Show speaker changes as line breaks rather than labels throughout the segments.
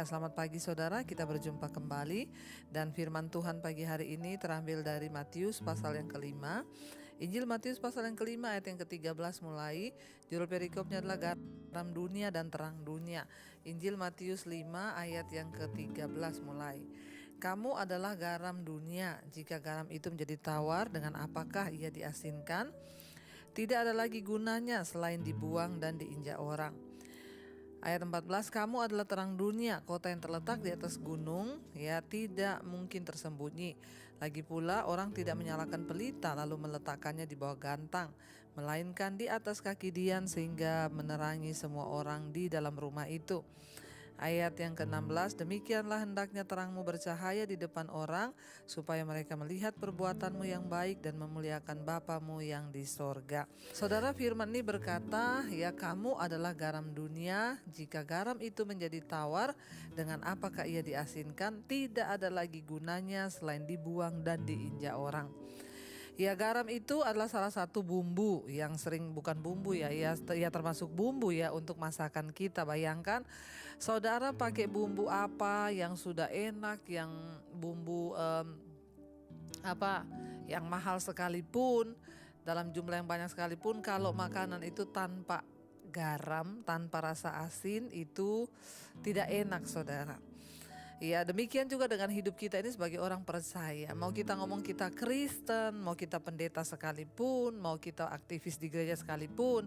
Selamat pagi saudara, kita berjumpa kembali dan firman Tuhan pagi hari ini terambil dari Matius pasal yang kelima. Injil Matius pasal yang kelima ayat yang ke-13 mulai. Judul perikopnya adalah garam dunia dan terang dunia. Injil Matius 5 ayat yang ke-13 mulai. Kamu adalah garam dunia. Jika garam itu menjadi tawar, dengan apakah ia diasinkan? Tidak ada lagi gunanya selain dibuang dan diinjak orang. Ayat 14, kamu adalah terang dunia, kota yang terletak di atas gunung, ya tidak mungkin tersembunyi. Lagi pula orang tidak menyalakan pelita lalu meletakkannya di bawah gantang, melainkan di atas kaki dian sehingga menerangi semua orang di dalam rumah itu. Ayat yang ke-16, demikianlah hendaknya terangmu bercahaya di depan orang, supaya mereka melihat perbuatanmu yang baik dan memuliakan Bapamu yang di sorga. Saudara, firman ini berkata, ya kamu adalah garam dunia. Jika garam itu menjadi tawar, dengan apakah ia diasinkan? Tidak ada lagi gunanya selain dibuang dan diinjak orang. Ya, garam itu adalah salah satu bumbu yang sering, bukan bumbu ya, termasuk bumbu ya untuk masakan kita. Bayangkan saudara pakai bumbu apa yang sudah enak, yang bumbu yang mahal sekalipun, dalam jumlah yang banyak sekalipun, kalau makanan itu tanpa garam, tanpa rasa asin, itu tidak enak saudara. Ya, demikian juga dengan hidup kita ini sebagai orang percaya. Mau kita ngomong kita Kristen, mau kita pendeta sekalipun, mau kita aktivis di gereja sekalipun,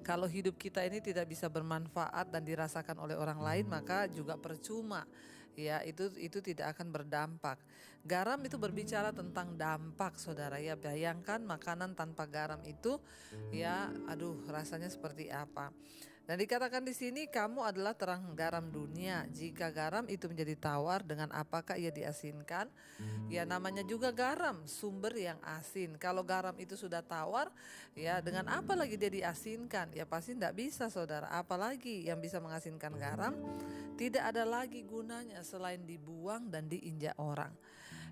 kalau hidup kita ini tidak bisa bermanfaat dan dirasakan oleh orang lain, maka juga percuma. Ya, itu tidak akan berdampak. Garam itu berbicara tentang dampak, saudara. Ya, bayangkan makanan tanpa garam itu, ya, rasanya seperti apa. Dan dikatakan di sini, kamu adalah terang garam dunia. Jika garam itu menjadi tawar, dengan apakah ia diasinkan? Ya, namanya juga garam, sumber yang asin. Kalau garam itu sudah tawar, ya dengan apa lagi dia diasinkan? Ya pasti tidak bisa saudara. Apalagi yang bisa mengasinkan garam? Tidak ada lagi gunanya selain dibuang dan diinjak orang.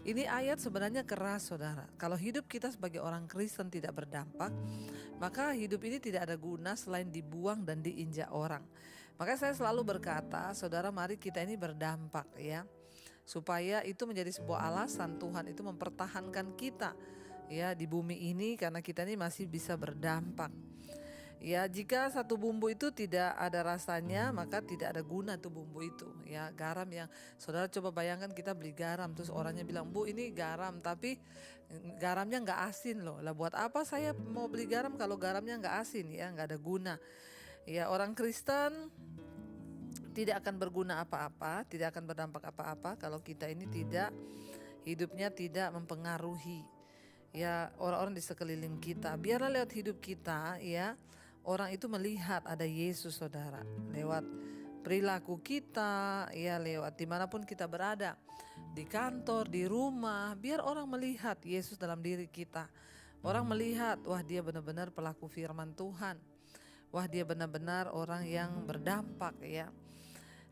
Ini ayat sebenarnya keras saudara. Kalau hidup kita sebagai orang Kristen tidak berdampak, maka hidup ini tidak ada guna selain dibuang dan diinjak orang. Maka saya selalu berkata, saudara, mari kita ini berdampak ya, supaya itu menjadi sebuah alasan Tuhan itu mempertahankan kita ya di bumi ini, karena kita ini masih bisa berdampak. Ya, jika satu bumbu itu tidak ada rasanya, maka tidak ada guna tuh bumbu itu. Ya, garam yang saudara coba bayangkan, kita beli garam terus orangnya bilang, "Bu, ini garam tapi garamnya nggak asin loh." Lah buat apa saya mau beli garam kalau garamnya nggak asin? Ya, nggak ada guna. Ya, orang Kristen tidak akan berguna apa-apa, tidak akan berdampak apa-apa kalau kita ini hidupnya tidak mempengaruhi ya orang-orang di sekeliling kita. Biarlah lewat hidup kita ya, orang itu melihat ada Yesus saudara, lewat perilaku kita ya, lewat dimanapun kita berada, di kantor, di rumah, biar orang melihat Yesus dalam diri kita. Orang melihat, wah dia benar-benar pelaku firman Tuhan, wah dia benar-benar orang yang berdampak ya.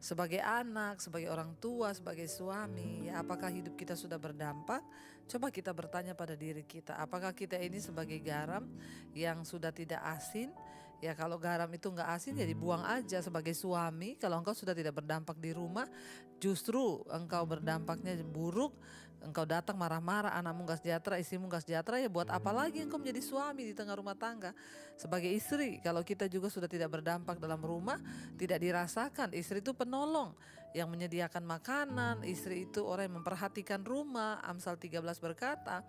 Sebagai anak, sebagai orang tua, sebagai suami, ya apakah hidup kita sudah berdampak? Coba kita bertanya pada diri kita, apakah kita ini sebagai garam yang sudah tidak asin? Ya kalau garam itu nggak asin ya dibuang aja. Sebagai suami, kalau engkau sudah tidak berdampak di rumah, justru engkau berdampaknya buruk, engkau datang marah-marah, anakmu nggak sejahtera, istrimu nggak sejahtera, ya buat apa lagi engkau menjadi suami di tengah rumah tangga? Sebagai istri, kalau kita juga sudah tidak berdampak dalam rumah, tidak dirasakan, istri itu penolong yang menyediakan makanan, istri itu orang yang memperhatikan rumah. Amsal 13 berkata,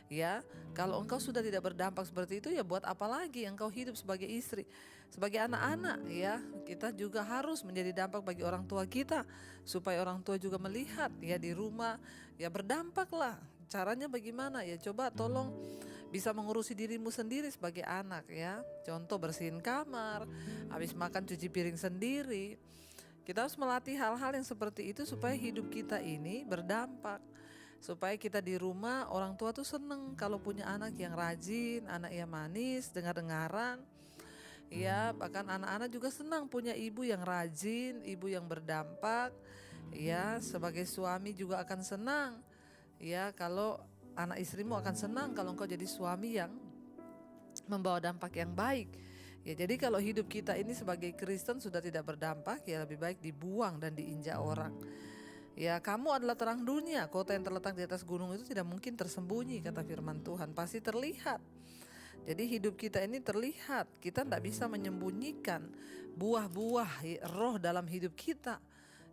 ya kalau engkau sudah tidak berdampak seperti itu, ya buat apa lagi engkau hidup sebagai istri? Sebagai anak-anak ya, kita juga harus menjadi dampak bagi orang tua kita, supaya orang tua juga melihat ya di rumah, ya berdampaklah. Caranya bagaimana? Ya coba tolong bisa mengurusi dirimu sendiri sebagai anak ya. Contoh bersihin kamar, habis makan cuci piring sendiri. Kita harus melatih hal-hal yang seperti itu supaya hidup kita ini berdampak. Supaya kita di rumah, orang tua tuh seneng kalau punya anak yang rajin, anak yang manis, dengar-dengaran. Ya, bahkan anak-anak juga senang punya ibu yang rajin, ibu yang berdampak. Ya, sebagai suami juga akan senang. Ya, kalau anak istrimu akan senang kalau engkau jadi suami yang membawa dampak yang baik. Ya, jadi kalau hidup kita ini sebagai Kristen sudah tidak berdampak, ya lebih baik dibuang dan diinjak orang. Ya, kamu adalah terang dunia, kota yang terletak di atas gunung itu tidak mungkin tersembunyi, kata firman Tuhan, pasti terlihat. Jadi hidup kita ini terlihat, kita tidak bisa menyembunyikan buah-buah roh dalam hidup kita.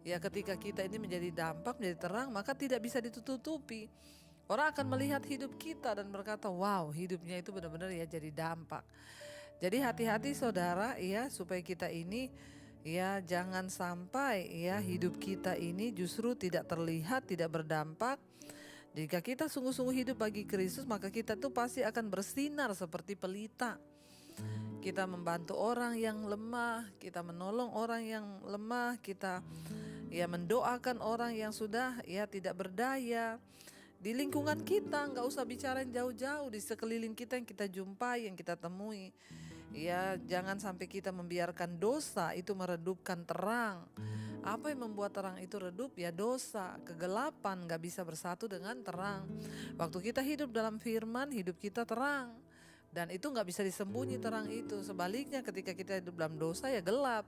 Ya, ketika kita ini menjadi dampak, menjadi terang, maka tidak bisa ditutupi. Orang akan melihat hidup kita dan berkata, wow, hidupnya itu benar-benar ya jadi dampak. Jadi hati-hati saudara ya, supaya kita ini ya jangan sampai ya hidup kita ini justru tidak terlihat, tidak berdampak. Jika kita sungguh-sungguh hidup bagi Kristus, maka kita tuh pasti akan bersinar seperti pelita. Kita membantu orang yang lemah, kita menolong orang yang lemah, kita ya mendoakan orang yang sudah ya tidak berdaya. Di lingkungan kita, nggak usah bicara yang jauh-jauh, di sekeliling kita yang kita jumpai, yang kita temui. Ya, jangan sampai kita membiarkan dosa itu meredupkan terang. Apa yang membuat terang itu redup? Ya dosa, kegelapan gak bisa bersatu dengan terang. Waktu kita hidup dalam firman, hidup kita terang. Dan itu gak bisa disembunyi terang itu. Sebaliknya ketika kita hidup dalam dosa ya gelap.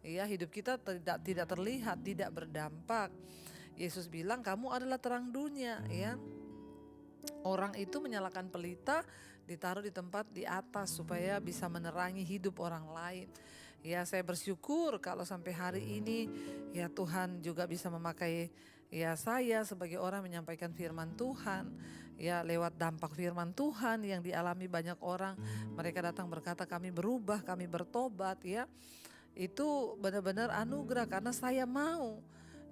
Ya, hidup kita tidak terlihat, tidak berdampak. Yesus bilang kamu adalah terang dunia ya. Orang itu menyalakan pelita, ditaruh di tempat di atas supaya bisa menerangi hidup orang lain. Ya, saya bersyukur kalau sampai hari ini ya Tuhan juga bisa memakai ya saya sebagai orang menyampaikan firman Tuhan. Ya, lewat dampak firman Tuhan yang dialami banyak orang, mereka datang berkata kami berubah, kami bertobat ya. Itu benar-benar anugerah karena saya mau.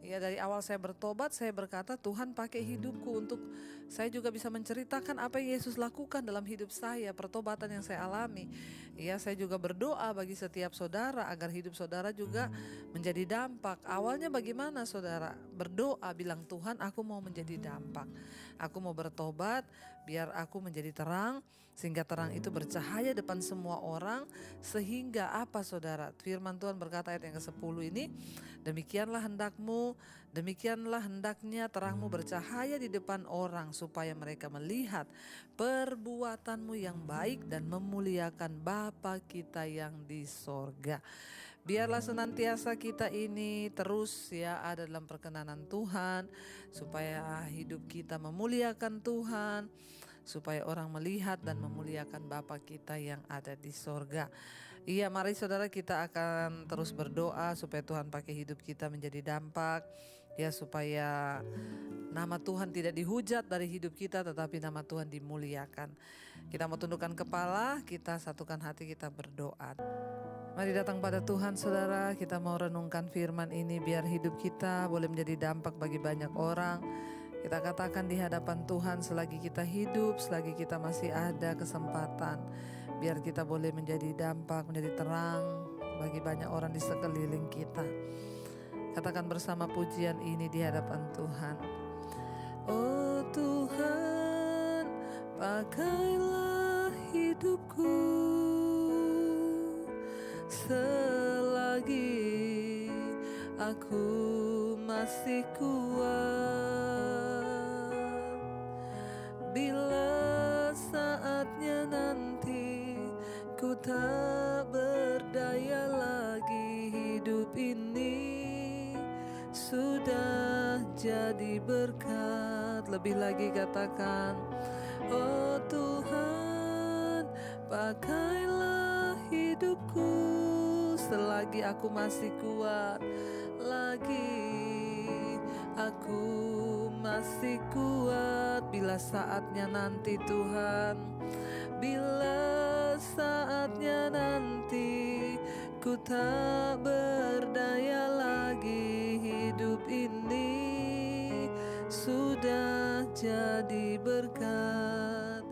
Ya, dari awal saya bertobat, saya berkata Tuhan pakai hidupku untuk saya juga bisa menceritakan apa yang Yesus lakukan dalam hidup saya, pertobatan yang saya alami. Ya, saya juga berdoa bagi setiap saudara agar hidup saudara juga menjadi dampak. Awalnya bagaimana saudara? Berdoa bilang Tuhan aku mau menjadi dampak. Aku mau bertobat biar aku menjadi terang. Sehingga terang itu bercahaya depan semua orang. Sehingga apa saudara? Firman Tuhan berkata ayat yang ke-10 ini, demikianlah hendakmu, demikianlah hendaknya terangmu bercahaya di depan orang, supaya mereka melihat perbuatanmu yang baik dan memuliakan Bapa kita yang di sorga. Biarlah senantiasa kita ini terus ya ada dalam perkenanan Tuhan, supaya hidup kita memuliakan Tuhan, supaya orang melihat dan memuliakan Bapa kita yang ada di sorga. Iya, mari saudara kita akan terus berdoa supaya Tuhan pakai hidup kita menjadi dampak. Ya, supaya nama Tuhan tidak dihujat dari hidup kita, tetapi nama Tuhan dimuliakan. Kita mau tundukkan kepala, kita satukan hati, kita berdoa. Mari datang pada Tuhan saudara, kita mau renungkan firman ini biar hidup kita boleh menjadi dampak bagi banyak orang. Kita katakan di hadapan Tuhan selagi kita hidup, selagi kita masih ada kesempatan, biar kita boleh menjadi dampak, menjadi terang bagi banyak orang di sekeliling kita. Katakan bersama pujian ini di hadapan Tuhan. Oh Tuhan, pakailah hidupku selagi aku masih kuat. Bila saatnya nanti ku tak berdaya lagi, hidup ini sudah jadi berkat. Lebih lagi katakan, oh Tuhan, pakailah hidupku selagi aku masih kuat. Lagi aku masih kuat. Bila saatnya nanti Tuhan, bila saatnya nanti ku tak berdaya lagi, hidup ini sudah jadi berkat.